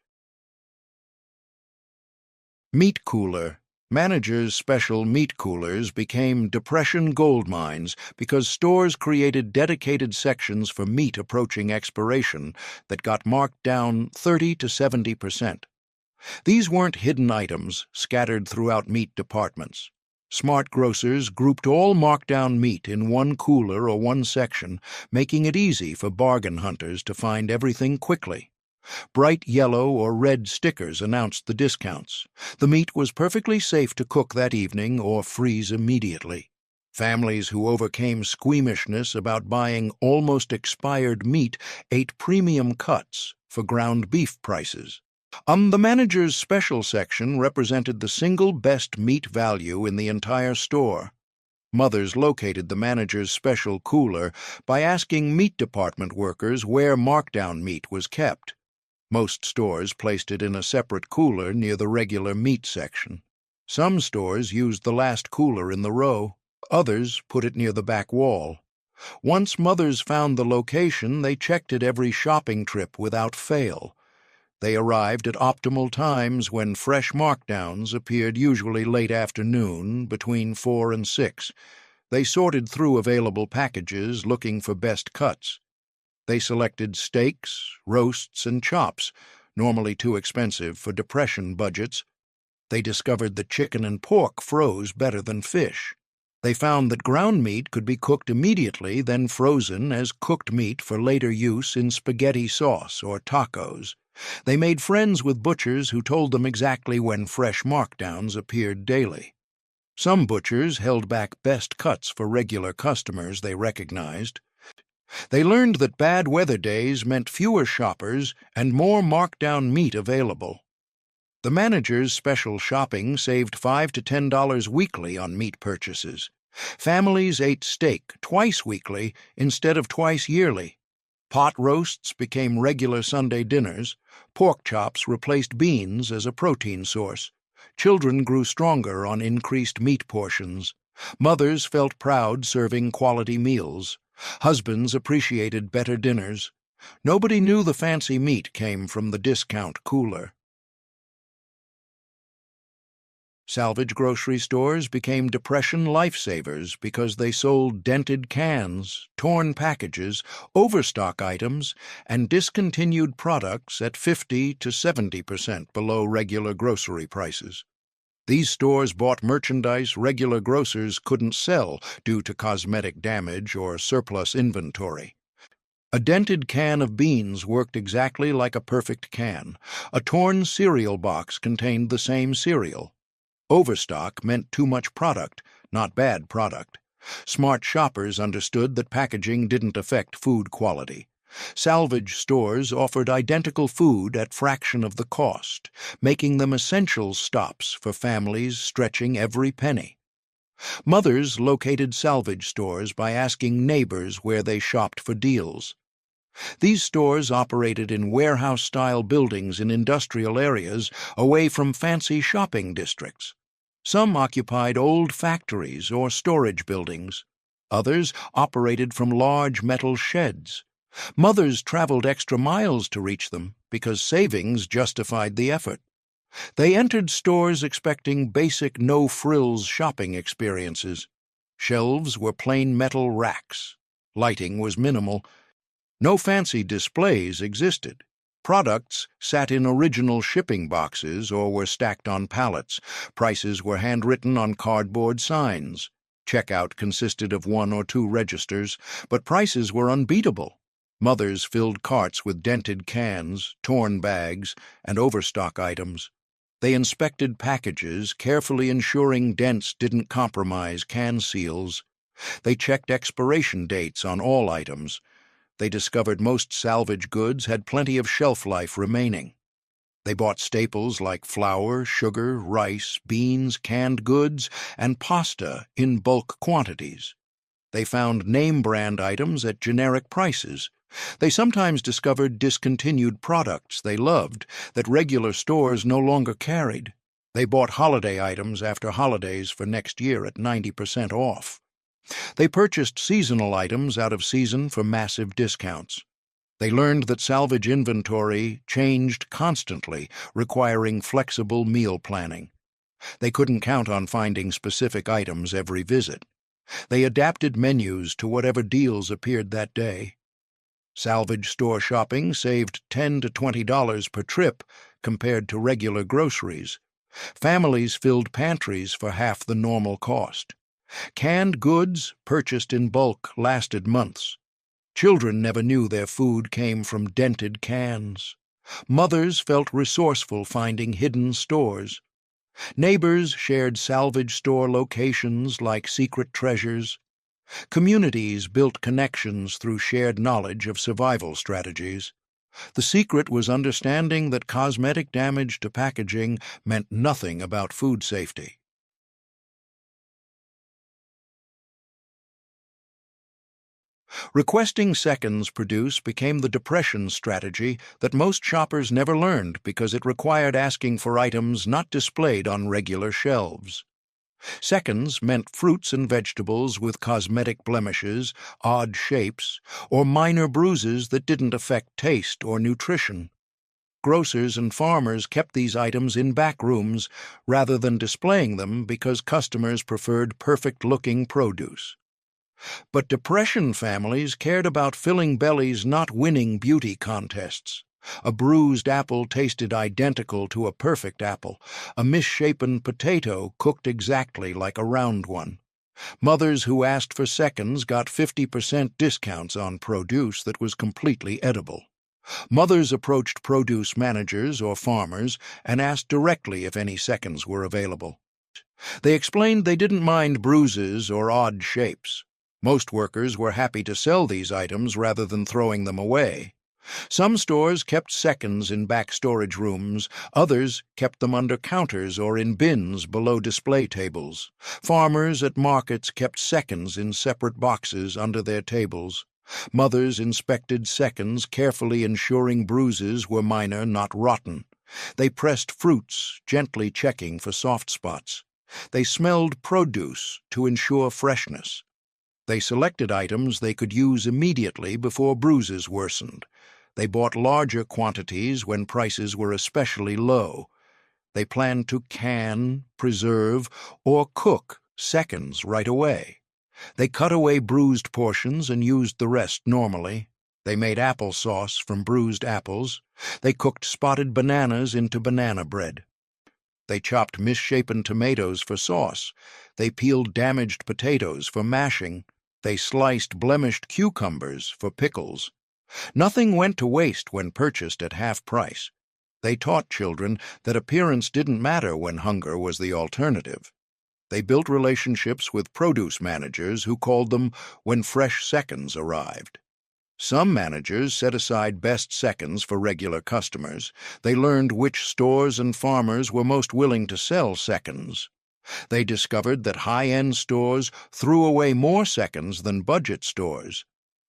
Meat cooler. Managers' special meat coolers became depression gold mines because stores created dedicated sections for meat approaching expiration that got marked down 30 to 70%. These weren't hidden items scattered throughout meat departments. Smart grocers grouped all markdown meat in one cooler or one section, making it easy for bargain hunters to find everything quickly. Bright yellow or red stickers announced the discounts. The meat was perfectly safe to cook that evening or freeze immediately. Families who overcame squeamishness about buying almost expired meat ate premium cuts for ground beef prices. The manager's special section represented the single best meat value in the entire store. Mothers located the manager's special cooler by asking meat department workers where markdown meat was kept. Most stores placed it in a separate cooler near the regular meat section. Some stores used the last cooler in the row. Others put it near the back wall. Once mothers found the location, they checked it every shopping trip without fail. They arrived at optimal times when fresh markdowns appeared, usually late afternoon, between 4 and 6. They sorted through available packages looking for best cuts. They selected steaks, roasts, and chops, normally too expensive for Depression budgets. They discovered that chicken and pork froze better than fish. They found that ground meat could be cooked immediately, then frozen as cooked meat for later use in spaghetti sauce or tacos. They made friends with butchers who told them exactly when fresh markdowns appeared daily. Some butchers held back best cuts for regular customers they recognized. They learned that bad weather days meant fewer shoppers and more markdown meat available. The managers' special shopping saved $5 to $10 weekly on meat purchases. Families ate steak twice weekly instead of twice yearly. Pot roasts became regular Sunday dinners. Pork chops replaced beans as a protein source. Children grew stronger on increased meat portions. Mothers felt proud serving quality meals. Husbands appreciated better dinners. Nobody knew the fancy meat came from the discount cooler. Salvage grocery stores became Depression lifesavers because they sold dented cans, torn packages, overstock items, and discontinued products at 50 to 70% below regular grocery prices. These stores bought merchandise regular grocers couldn't sell due to cosmetic damage or surplus inventory. A dented can of beans worked exactly like a perfect can. A torn cereal box contained the same cereal. Overstock meant too much product, not bad product. Smart shoppers understood that packaging didn't affect food quality. Salvage stores offered identical food at fraction of the cost, making them essential stops for families stretching every penny. Mothers located salvage stores by asking neighbors where they shopped for deals. These stores operated in warehouse-style buildings in industrial areas away from fancy shopping districts. Some occupied old factories or storage buildings. Others operated from large metal sheds. Mothers traveled extra miles to reach them because savings justified the effort. They entered stores expecting basic no-frills shopping experiences. Shelves were plain metal racks. Lighting was minimal. No fancy displays existed. Products sat in original shipping boxes or were stacked on pallets. Prices were handwritten on cardboard signs. Checkout consisted of 1 or 2 registers, but prices were unbeatable. Mothers filled carts with dented cans, torn bags, and overstock items. They inspected packages, carefully ensuring dents didn't compromise can seals. They checked expiration dates on all items. They discovered most salvage goods had plenty of shelf life remaining. They bought staples like flour, sugar, rice, beans, canned goods, and pasta in bulk quantities. They found name-brand items at generic prices. They sometimes discovered discontinued products they loved that regular stores no longer carried. They bought holiday items after holidays for next year at 90% off. They purchased seasonal items out of season for massive discounts. They learned that salvage inventory changed constantly, requiring flexible meal planning. They couldn't count on finding specific items every visit. They adapted menus to whatever deals appeared that day. Salvage store shopping saved $10 to $20 per trip compared to regular groceries. Families filled pantries for half the normal cost. Canned goods, purchased in bulk, lasted months. Children never knew their food came from dented cans. Mothers felt resourceful finding hidden stores. Neighbors shared salvage store locations like secret treasures. Communities built connections through shared knowledge of survival strategies. The secret was understanding that cosmetic damage to packaging meant nothing about food safety. Requesting seconds produce became the Depression strategy that most shoppers never learned because it required asking for items not displayed on regular shelves. Seconds meant fruits and vegetables with cosmetic blemishes, odd shapes, or minor bruises that didn't affect taste or nutrition. Grocers and farmers kept these items in back rooms rather than displaying them because customers preferred perfect-looking produce. But Depression families cared about filling bellies, not winning beauty contests. A bruised apple tasted identical to a perfect apple. A misshapen potato cooked exactly like a round one. Mothers who asked for seconds got 50% discounts on produce that was completely edible. Mothers approached produce managers or farmers and asked directly if any seconds were available. They explained they didn't mind bruises or odd shapes. Most workers were happy to sell these items rather than throwing them away. Some stores kept seconds in back storage rooms, others kept them under counters or in bins below display tables. Farmers at markets kept seconds in separate boxes under their tables. Mothers inspected seconds, carefully ensuring bruises were minor, not rotten. They pressed fruits, gently checking for soft spots. They smelled produce to ensure freshness. They selected items they could use immediately before bruises worsened. They bought larger quantities when prices were especially low. They planned to can, preserve, or cook seconds right away. They cut away bruised portions and used the rest normally. They made applesauce from bruised apples. They cooked spotted bananas into banana bread. They chopped misshapen tomatoes for sauce. They peeled damaged potatoes for mashing. They sliced blemished cucumbers for pickles. Nothing went to waste when purchased at half price. They taught children that appearance didn't matter when hunger was the alternative. They built relationships with produce managers who called them when fresh seconds arrived. Some managers set aside best seconds for regular customers. They learned which stores and farmers were most willing to sell seconds. They discovered that high-end stores threw away more seconds than budget stores.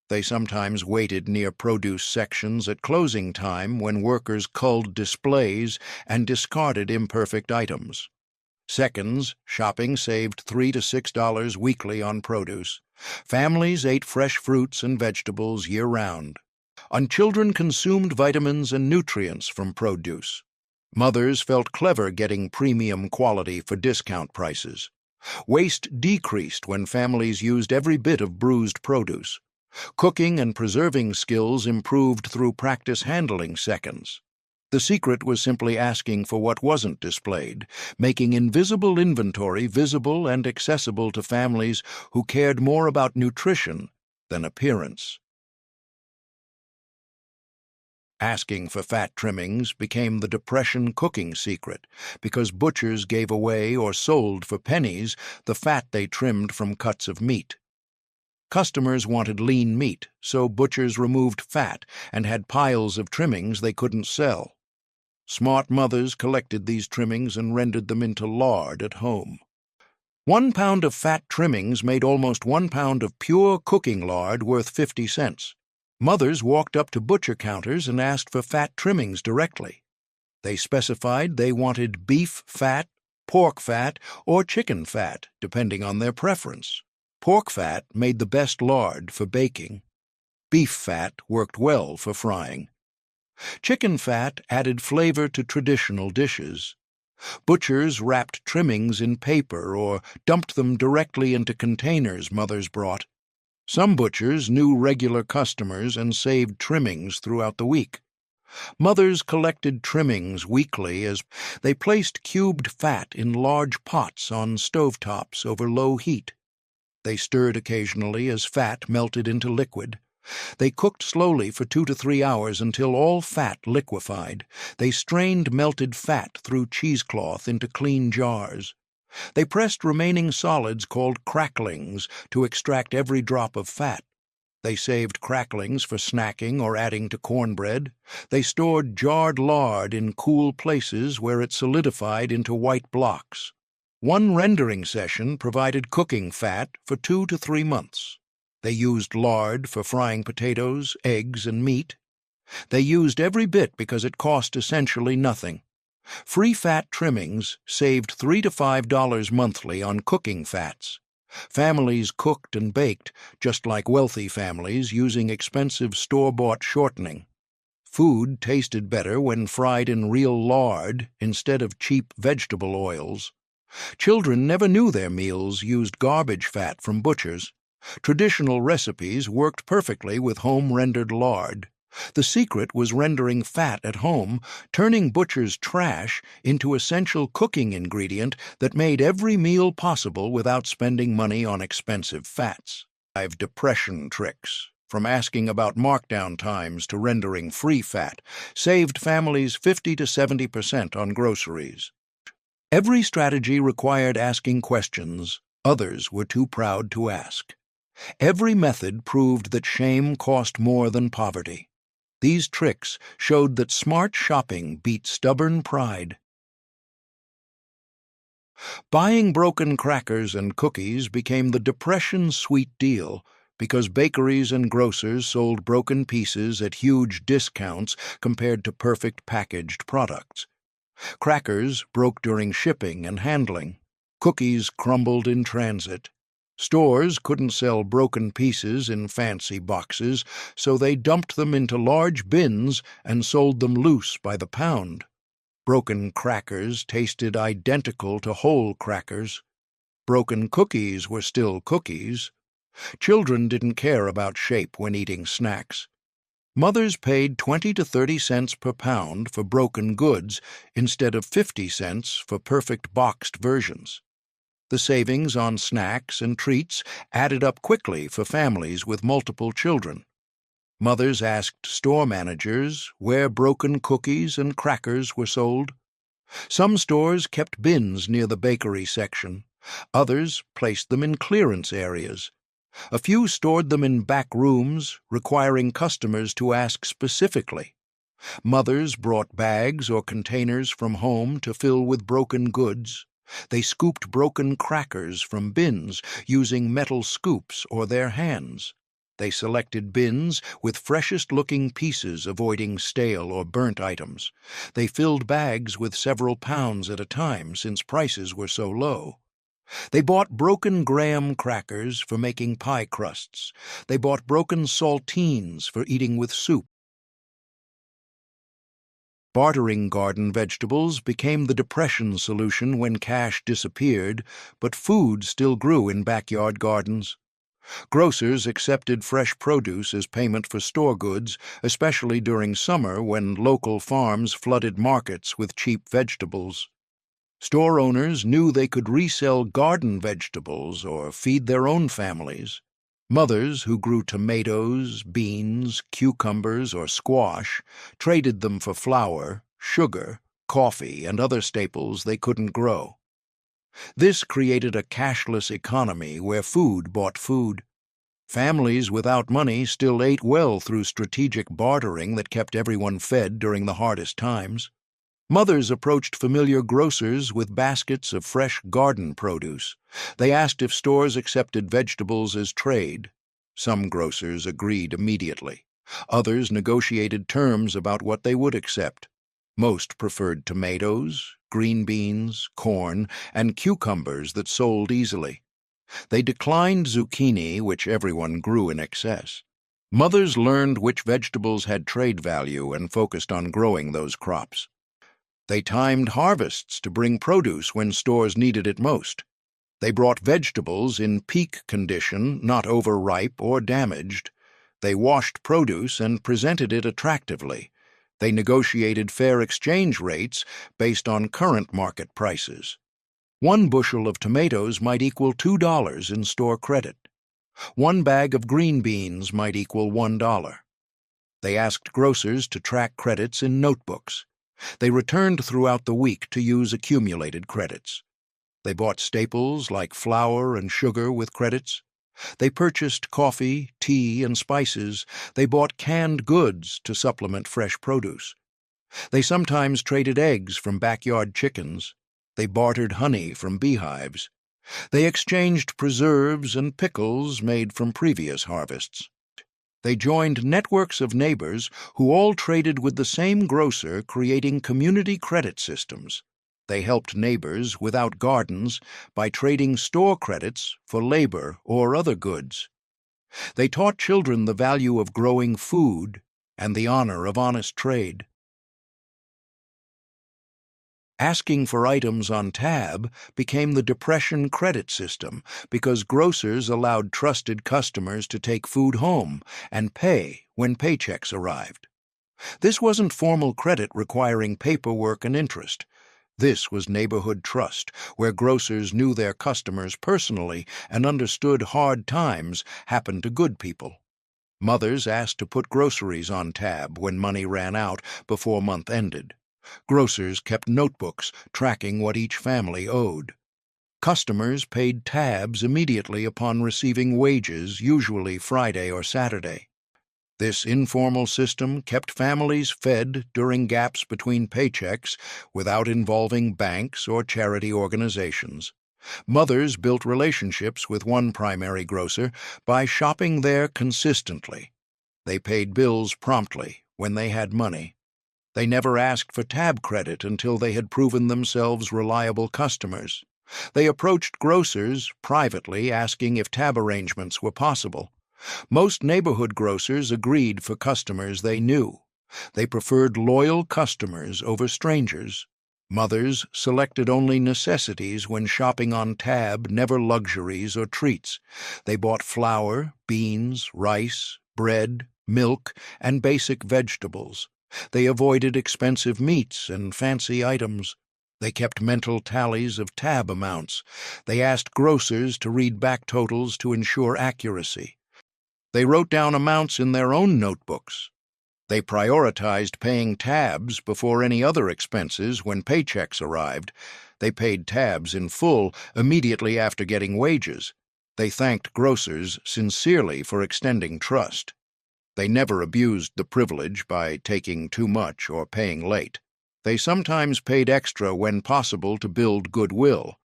They sometimes waited near produce sections at closing time when workers culled displays and discarded imperfect items. Seconds shopping saved $3 to $6 weekly on produce. Families ate fresh fruits and vegetables year-round. And children consumed vitamins and nutrients from produce. Mothers felt clever getting premium quality for discount prices. Waste decreased when families used every bit of bruised produce. Cooking and preserving skills improved through practice handling seconds. The secret was simply asking for what wasn't displayed, making invisible inventory visible and accessible to families who cared more about nutrition than appearance. Asking for fat trimmings became the Depression cooking secret because butchers gave away or sold for pennies the fat they trimmed from cuts of meat. Customers wanted lean meat, so butchers removed fat and had piles of trimmings they couldn't sell. Smart mothers collected these trimmings and rendered them into lard at home. 1 pound of fat trimmings made almost 1 pound of pure cooking lard worth 50 cents. Mothers walked up to butcher counters and asked for fat trimmings directly. They specified they wanted beef fat, pork fat, or chicken fat, depending on their preference. Pork fat made the best lard for baking. Beef fat worked well for frying. Chicken fat added flavor to traditional dishes. Butchers wrapped trimmings in paper or dumped them directly into containers mothers brought. Some butchers knew regular customers and saved trimmings throughout the week. Mothers collected trimmings weekly as they placed cubed fat in large pots on stovetops over low heat. They stirred occasionally as fat melted into liquid. They cooked slowly for 2 to 3 hours until all fat liquefied. They strained melted fat through cheesecloth into clean jars. They pressed remaining solids called cracklings to extract every drop of fat. They saved cracklings for snacking or adding to cornbread. They stored jarred lard in cool places where it solidified into white blocks. One rendering session provided cooking fat for 2 to 3 months. They used lard for frying potatoes, eggs, and meat. They used every bit because it cost essentially nothing. Free fat trimmings saved $3 to $5 monthly on cooking fats. Families cooked and baked, just like wealthy families, using expensive store-bought shortening. Food tasted better when fried in real lard instead of cheap vegetable oils. Children never knew their meals used garbage fat from butchers. Traditional recipes worked perfectly with home-rendered lard. The secret was rendering fat at home, turning butcher's trash into essential cooking ingredient that made every meal possible without spending money on expensive fats. 5 depression tricks, from asking about markdown times to rendering free fat, saved families 50 to 70% on groceries. Every strategy required asking questions others were too proud to ask. Every method proved that shame cost more than poverty. These tricks showed that smart shopping beat stubborn pride. Buying broken crackers and cookies became the Depression sweet deal because bakeries and grocers sold broken pieces at huge discounts compared to perfect packaged products. Crackers broke during shipping and handling. Cookies crumbled in transit. Stores couldn't sell broken pieces in fancy boxes, so they dumped them into large bins and sold them loose by the pound. Broken crackers tasted identical to whole crackers. Broken cookies were still cookies. Children didn't care about shape when eating snacks. Mothers paid 20 to 30 cents per pound for broken goods instead of 50 cents for perfect boxed versions. The savings on snacks and treats added up quickly for families with multiple children. Mothers asked store managers where broken cookies and crackers were sold. Some stores kept bins near the bakery section. Others placed them in clearance areas. A few stored them in back rooms, requiring customers to ask specifically. Mothers brought bags or containers from home to fill with broken goods. They scooped broken crackers from bins using metal scoops or their hands. They selected bins with freshest-looking pieces, avoiding stale or burnt items. They filled bags with several pounds at a time since prices were so low. They bought broken graham crackers for making pie crusts. They bought broken saltines for eating with soup. Bartering garden vegetables became the Depression solution when cash disappeared, but food still grew in backyard gardens. Grocers accepted fresh produce as payment for store goods, especially during summer when local farms flooded markets with cheap vegetables. Store owners knew they could resell garden vegetables or feed their own families. Mothers who grew tomatoes, beans, cucumbers, or squash traded them for flour, sugar, coffee, and other staples they couldn't grow. This created a cashless economy where food bought food. Families without money still ate well through strategic bartering that kept everyone fed during the hardest times. Mothers approached familiar grocers with baskets of fresh garden produce. They asked if stores accepted vegetables as trade. Some grocers agreed immediately. Others negotiated terms about what they would accept. Most preferred tomatoes, green beans, corn, and cucumbers that sold easily. They declined zucchini, which everyone grew in excess. Mothers learned which vegetables had trade value and focused on growing those crops. They timed harvests to bring produce when stores needed it most. They brought vegetables in peak condition, not overripe or damaged. They washed produce and presented it attractively. They negotiated fair exchange rates based on current market prices. 1 bushel of tomatoes might equal $2 in store credit. 1 bag of green beans might equal $1. They asked grocers to track credits in notebooks. They returned throughout the week to use accumulated credits. They bought staples like flour and sugar with credits. They purchased coffee, tea, and spices. They bought canned goods to supplement fresh produce. They sometimes traded eggs from backyard chickens. They bartered honey from beehives. They exchanged preserves and pickles made from previous harvests. They joined networks of neighbors who all traded with the same grocer, creating community credit systems. They helped neighbors without gardens by trading store credits for labor or other goods. They taught children the value of growing food and the honor of honest trade. Asking for items on tab became the Depression credit system because grocers allowed trusted customers to take food home and pay when paychecks arrived. This wasn't formal credit requiring paperwork and interest. This was neighborhood trust, where grocers knew their customers personally and understood hard times happened to good people. Mothers asked to put groceries on tab when money ran out before month ended. Grocers kept notebooks tracking what each family owed. Customers paid tabs immediately upon receiving wages, usually Friday or Saturday. This informal system kept families fed during gaps between paychecks without involving banks or charity organizations. Mothers built relationships with one primary grocer by shopping there consistently. They paid bills promptly when they had money. They never asked for tab credit until they had proven themselves reliable customers. They approached grocers privately asking if tab arrangements were possible. Most neighborhood grocers agreed for customers they knew. They preferred loyal customers over strangers. Mothers selected only necessities when shopping on tab, never luxuries or treats. They bought flour, beans, rice, bread, milk, and basic vegetables. They avoided expensive meats and fancy items. They kept mental tallies of tab amounts. They asked grocers to read back totals to ensure accuracy. They wrote down amounts in their own notebooks. They prioritized paying tabs before any other expenses when paychecks arrived. They paid tabs in full immediately after getting wages. They thanked grocers sincerely for extending trust. They never abused the privilege by taking too much or paying late. They sometimes paid extra when possible to build goodwill.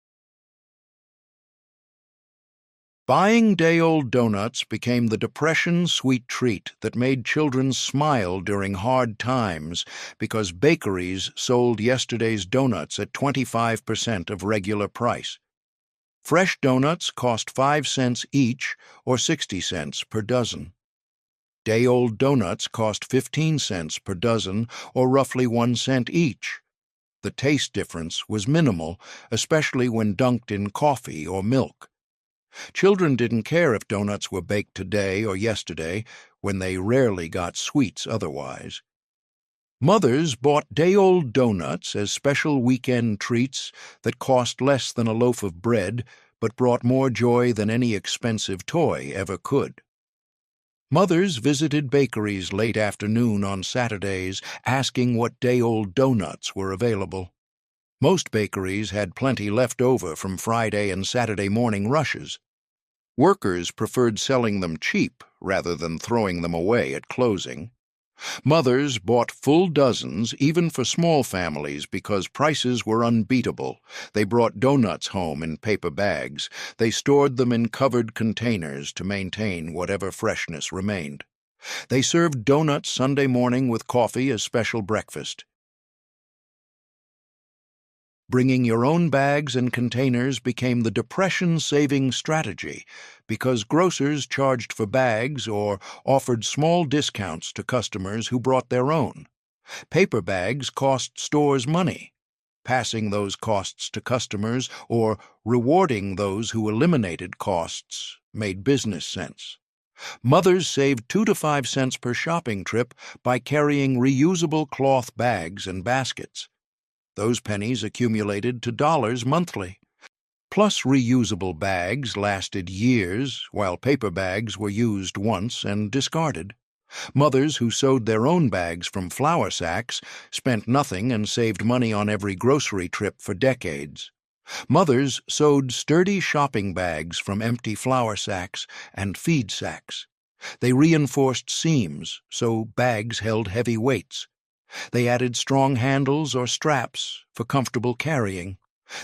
Buying day-old donuts became the Depression sweet treat that made children smile during hard times because bakeries sold yesterday's donuts at 25% of regular price. Fresh donuts cost 5 cents each or 60 cents per dozen. Day-old donuts cost 15 cents per dozen or roughly 1 cent each. The taste difference was minimal, especially when dunked in coffee or milk. Children didn't care if donuts were baked today or yesterday, when they rarely got sweets otherwise. Mothers bought day-old donuts as special weekend treats that cost less than a loaf of bread but brought more joy than any expensive toy ever could. Mothers visited bakeries late afternoon on Saturdays asking what day-old donuts were available. Most bakeries had plenty left over from Friday and Saturday morning rushes. Workers preferred selling them cheap rather than throwing them away at closing. Mothers bought full dozens even for small families because prices were unbeatable. They brought donuts home in paper bags. They stored them in covered containers to maintain whatever freshness remained. They served donuts Sunday morning with coffee as special breakfast. Bringing your own bags and containers became the Depression-saving strategy because grocers charged for bags or offered small discounts to customers who brought their own. Paper bags cost stores money. Passing those costs to customers or rewarding those who eliminated costs made business sense. Mothers saved 2 to 5 cents per shopping trip by carrying reusable cloth bags and baskets. Those pennies accumulated to dollars monthly. Plus, reusable bags lasted years, while paper bags were used once and discarded. Mothers who sewed their own bags from flour sacks spent nothing and saved money on every grocery trip for decades. Mothers sewed sturdy shopping bags from empty flour sacks and feed sacks. They reinforced seams so bags held heavy weights. They added strong handles or straps for comfortable carrying.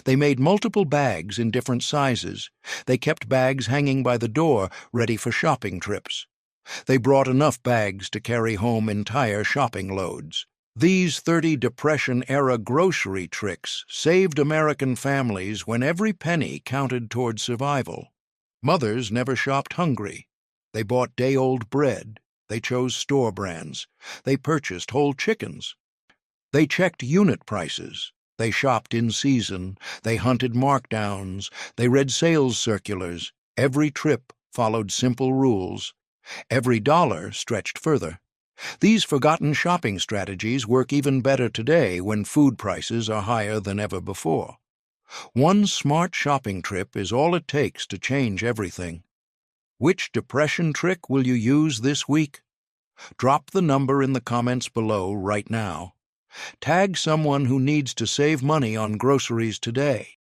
They made multiple bags in different sizes. They kept bags hanging by the door, ready for shopping trips. They brought enough bags to carry home entire shopping loads. These 30 Depression-era grocery tricks saved American families when every penny counted toward survival. Mothers never shopped hungry. They bought day-old bread. They chose store brands. They purchased whole chickens. They checked unit prices. They shopped in season. They hunted markdowns. They read sales circulars. Every trip followed simple rules. Every dollar stretched further. These forgotten shopping strategies work even better today when food prices are higher than ever before. One smart shopping trip is all it takes to change everything. Which depression trick will you use this week? Drop the number in the comments below right now. Tag someone who needs to save money on groceries today.